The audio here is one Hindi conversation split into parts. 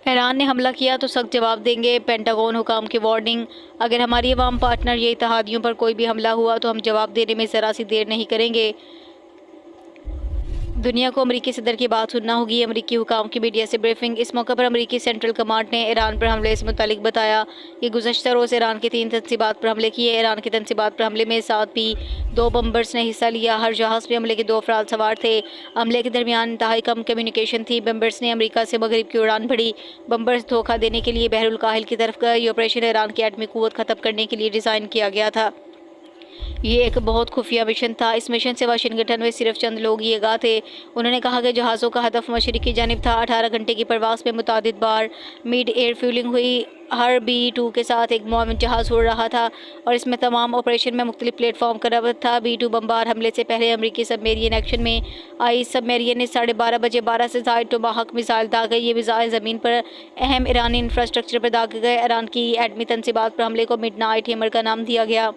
ईरान ने हमला किया तो सख्त जवाब देंगे, पेंटागन हुकाम की वार्निंग। अगर हमारी अवाम पार्टनर या इत्तेहादियों पर कोई भी हमला हुआ तो हम जवाब देने में ज़रा सी देर नहीं करेंगे। दुनिया को अमरीकी सदर की बात सुनना होगी। अमरीकी हुकाम की मीडिया से ब्रीफिंग। इस मौके पर अमरीकी सेंट्रल कमांड ने ईरान पर हमले से मुतालिक बताया कि गुज़श्ता रोज़ ईरान की 3 तनसीबात पर हमले किए। ईरान की तनसीबात पर हमले में 7 भी 2 बम्बर्स ने हिस्सा लिया। हर जहाज़ में हमले के 2 अफराद सवार थे। हमले के दरमियान इंतहाई कम कम्युनिकेशन थी। बम्बर्स ने अमरीका से मगरिब की उड़ान भरी। बम्बर्स धोखा देने के लिए बहरुल काहिल की तरफ गए। ये ऑपरेशन ईरान की एटमी क़ुव्वत ख़त्म करने के लिए डिज़ाइन किया गया था। ये एक बहुत खुफिया मिशन था। इस मिशन से वाशिंगटन में सिर्फ चंद लोग ही आगाह थे। उन्होंने कहा कि जहाज़ों का हदफ मशरिक की जानिब था। 18 घंटे की परवास में मुतादिद बार मिड एयर फ्यूलिंग हुई। हर B-2 के साथ एक मुआविन जहाज़ उड़ रहा था और इसमें तमाम ऑपरेशन में मुख्तलिफ प्लेटफॉर्म का रबत था। B-2 बम्बार हमले से पहले अमरीकी सबमेरियन एक्शन में आई। सबमेरियन ने 12:30 बजे 12 से ज़ायद टोमाहक मिसाइल दागे। ये मिसाइल ज़मीन पर अहम ईरानी इंफ्रास्ट्रक्चर पर दागे गए। ईरान की एटमी तनसीबात पर हमले को मिडनाइट हैमर का नाम दिया गया।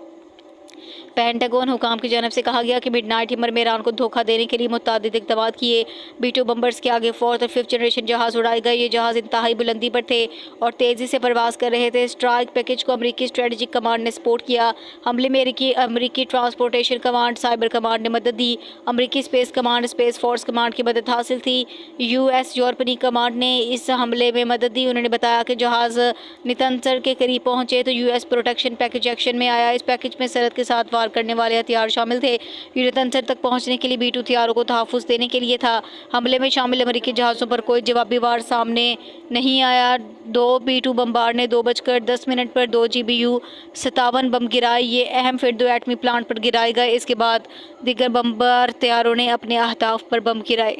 पेंटागन हुकाम की जानब से कहा गया कि मिडनाइट हैमर में ईरान को धोखा देने के लिए मुतअद्दिद इक़दाम किए। B-2 बम्बर्स के आगे 4th और 5th जनरेशन जहाज़ उड़ाए गए। ये जहाज़ इंतहाई बुलंदी पर थे और तेज़ी से परवास कर रहे थे। स्ट्राइक पैकेज को अमरीकी स्ट्रेटजिक कमांड ने सपोर्ट किया। हमले में अमरीकी ट्रांसपोर्टेशन कमांड, साइबर कमांड ने मदद दी। अमरीकी space command, space force command की मदद हासिल थी। US यूरोपीय कमांड ने इस हमले में मदद दी। उन्होंने बताया कि जहाज़ नितंसर के करीब पहुंचे तो US प्रोटेक्शन पैकेज एक्शन में आया। इस पैकेज में सरहद के साथ वार करने वाले हथियार शामिल थे। ये नितंसर तक पहुंचने के लिए B-2 हथियारों को तहफ़्फ़ुज़ देने के लिए था। हमले में शामिल अमरीकी जहाज़ों पर कोई जवाबी वार सामने नहीं आया। 2 B-2 बम्बार ने 2:10 पर 2 GBU 57 बम गिराए। ये अहम फिर 2 एटमी प्लांट पर गिराए गए। इसके बाद दीगर बम्बार तैयारों ने अपने अहदाफ पर बम गिराए।